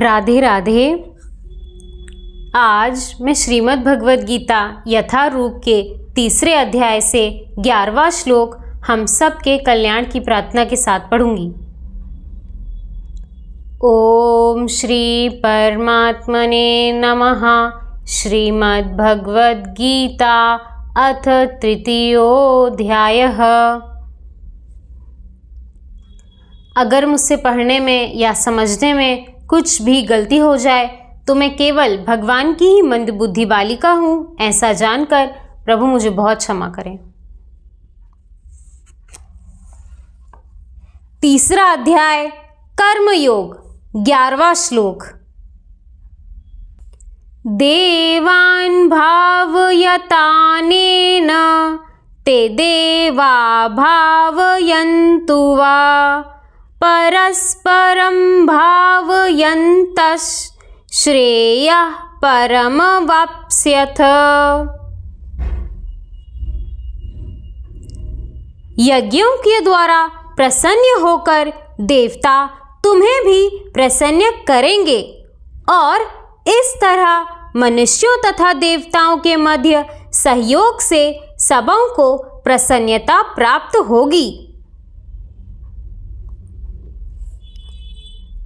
राधे राधे। आज मैं श्रीमद् भगवद गीता यथारूप के 3 अध्याय से 11वां श्लोक हम सब के कल्याण की प्रार्थना के साथ पढ़ूंगी। ओम श्री परमात्मने नमः। श्रीमद् भगवद गीता अथ तृतीयोऽध्यायः। अगर मुझसे पढ़ने में या समझने में कुछ भी गलती हो जाए तो मैं केवल भगवान की ही मंदबुद्धि बालिका हूँ, ऐसा जानकर प्रभु मुझे बहुत क्षमा करें। 3 अध्याय कर्मयोग 11वां श्लोक। देवान् भावयतानेन ते देवा भावयन्तु वा परस्परं भावयन्तः श्रेयः परमवाप्स्यथ। यज्ञों के द्वारा प्रसन्न होकर देवता तुम्हें भी प्रसन्न करेंगे और इस तरह मनुष्यों तथा देवताओं के मध्य सहयोग से सबों को प्रसन्नता प्राप्त होगी।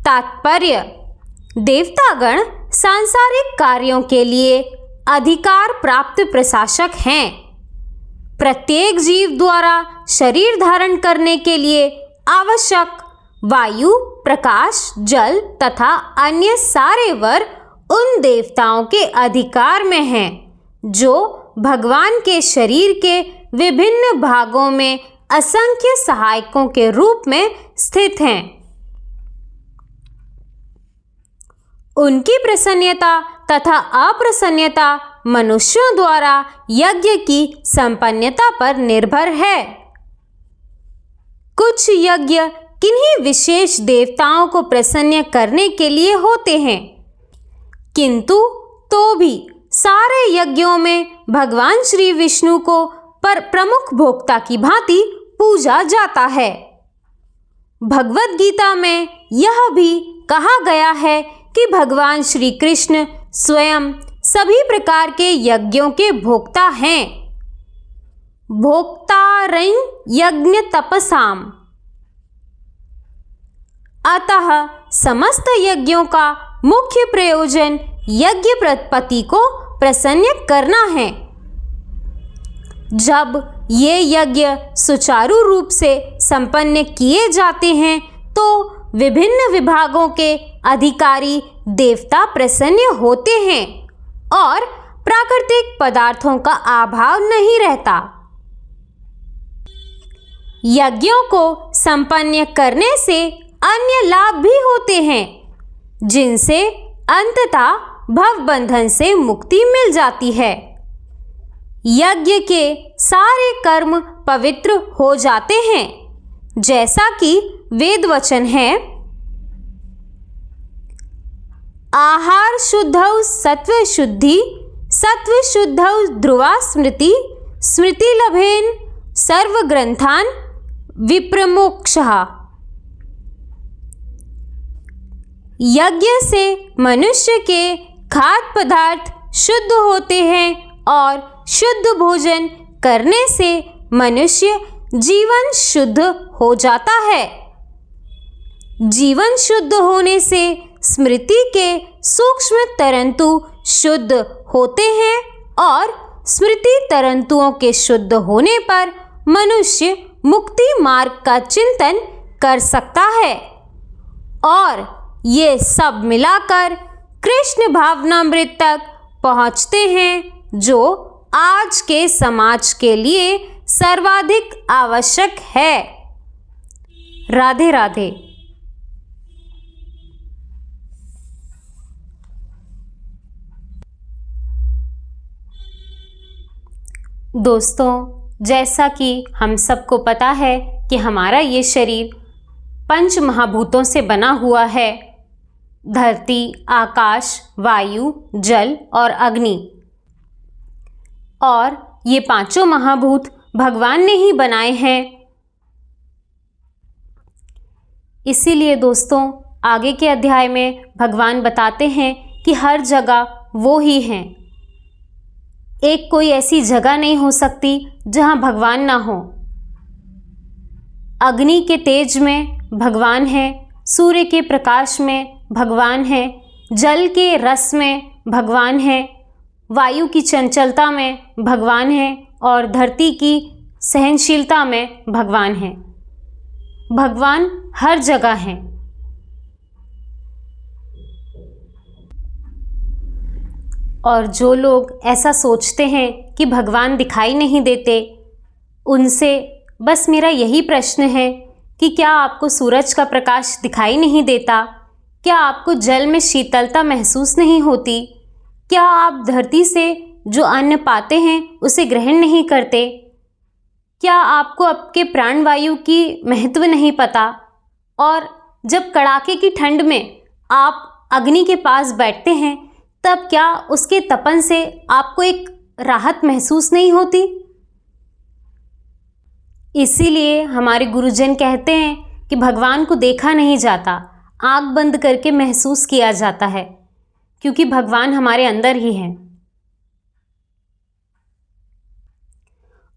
तात्पर्य: देवतागण सांसारिक कार्यों के लिए अधिकार प्राप्त प्रशासक हैं। प्रत्येक जीव द्वारा शरीर धारण करने के लिए आवश्यक वायु, प्रकाश, जल तथा अन्य सारे वर उन देवताओं के अधिकार में हैं, जो भगवान के शरीर के विभिन्न भागों में असंख्य सहायकों के रूप में स्थित हैं। उनकी प्रसन्नता तथा अप्रसन्नता मनुष्यों द्वारा यज्ञ की संपन्नता पर निर्भर है। कुछ यज्ञ किन्हीं विशेष देवताओं को प्रसन्न करने के लिए होते हैं, किंतु तो भी सारे यज्ञों में भगवान श्री विष्णु को पर प्रमुख भोक्ता की भांति पूजा जाता है। भगवद गीता में यह भी कहा गया है कि भगवान श्री कृष्ण स्वयं सभी प्रकार के यज्ञों के भोक्ता हैं। भोक्तारं यज्ञ तपसाम। अतः समस्त यज्ञों का मुख्य प्रयोजन यज्ञपति को प्रसन्न करना है। जब ये यज्ञ सुचारू रूप से संपन्न किए जाते हैं तो विभिन्न विभागों के अधिकारी देवता प्रसन्न होते हैं और प्राकृतिक पदार्थों का अभाव नहीं रहता। यज्ञों को संपन्न करने से अन्य लाभ भी होते हैं, जिनसे अंततः भवबंधन से मुक्ति मिल जाती है। यज्ञ के सारे कर्म पवित्र हो जाते हैं, जैसा कि वेद वचन है, आहार शुद्धौ सत्व शुद्धि, सत्व शुद्धौ ध्रुवा स्मृति, स्मृति लभेन सर्व ग्रंथान विप्रमोक्षः। यज्ञ से मनुष्य के खाद्य पदार्थ शुद्ध होते हैं और शुद्ध भोजन करने से मनुष्य जीवन शुद्ध हो जाता है। जीवन शुद्ध होने से स्मृति के सूक्ष्म तरंतु शुद्ध होते हैं और स्मृति तरंतुओं के शुद्ध होने पर मनुष्य मुक्ति मार्ग का चिंतन कर सकता है और ये सब मिलाकर कृष्ण भावनामृत तक पहुँचते हैं, जो आज के समाज के लिए सर्वाधिक आवश्यक है। राधे राधे। दोस्तों, जैसा कि हम सबको पता है कि हमारा ये शरीर 5 महाभूतों से बना हुआ है: धरती, आकाश, वायु, जल और अग्नि। और ये 5 महाभूत भगवान ने ही बनाए हैं। इसीलिए दोस्तों, आगे के अध्याय में भगवान बताते हैं कि हर जगह वो ही हैं। एक कोई ऐसी जगह नहीं हो सकती जहाँ भगवान ना हो। अग्नि के तेज में भगवान है, सूर्य के प्रकाश में भगवान है, जल के रस में भगवान है, वायु की चंचलता में भगवान है और धरती की सहनशीलता में भगवान है। भगवान हर जगह हैं। और जो लोग ऐसा सोचते हैं कि भगवान दिखाई नहीं देते, उनसे बस मेरा यही प्रश्न है कि क्या आपको सूरज का प्रकाश दिखाई नहीं देता? क्या आपको जल में शीतलता महसूस नहीं होती? क्या आप धरती से जो अन्न पाते हैं उसे ग्रहण नहीं करते? क्या आपको आपके प्राणवायु की महत्व नहीं पता? और जब कड़ाके की ठंड में आप अग्नि के पास बैठते हैं, तब क्या उसके तपन से आपको एक राहत महसूस नहीं होती? इसीलिए हमारे गुरुजन कहते हैं कि भगवान को देखा नहीं जाता, आंख बंद करके महसूस किया जाता है, क्योंकि भगवान हमारे अंदर ही हैं।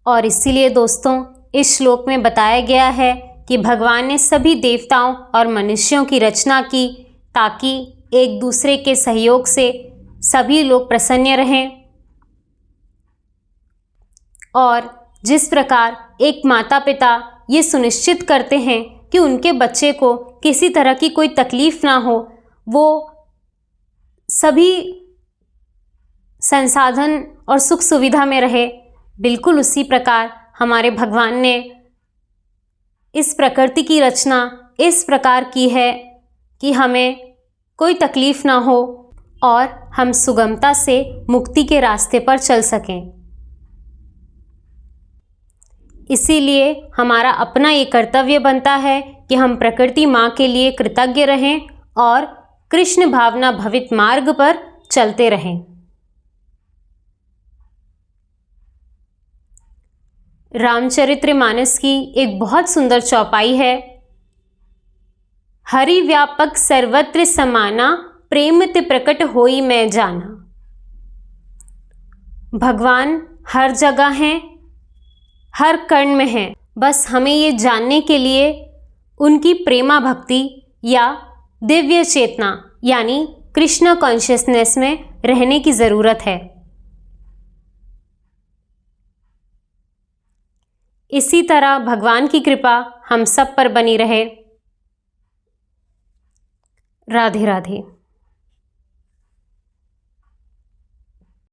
और इसीलिए दोस्तों, इस श्लोक में बताया गया है कि भगवान ने सभी देवताओं और मनुष्यों की रचना की ताकि एक दूसरे के सहयोग से सभी लोग प्रसन्न रहें। और जिस प्रकार एक माता पिता ये सुनिश्चित करते हैं कि उनके बच्चे को किसी तरह की कोई तकलीफ ना हो, वो सभी संसाधन और सुख सुविधा में रहे, बिल्कुल उसी प्रकार हमारे भगवान ने इस प्रकृति की रचना इस प्रकार की है कि हमें कोई तकलीफ ना हो और हम सुगमता से मुक्ति के रास्ते पर चल सकें। इसीलिए हमारा अपना ये कर्तव्य बनता है कि हम प्रकृति माँ के लिए कृतज्ञ रहें और कृष्ण भावना भवित मार्ग पर चलते रहें। रामचरितमानस की एक बहुत सुंदर चौपाई है। हरि व्यापक सर्वत्र समाना, प्रेम ते प्रकट होई मैं जाना। भगवान हर जगह हैं, हर कण में हैं। बस हमें ये जानने के लिए उनकी प्रेमा भक्ति या दिव्य चेतना यानी कृष्ण कॉन्शियसनेस में रहने की ज़रूरत है। इसी तरह भगवान की कृपा हम सब पर बनी रहे। राधे राधे।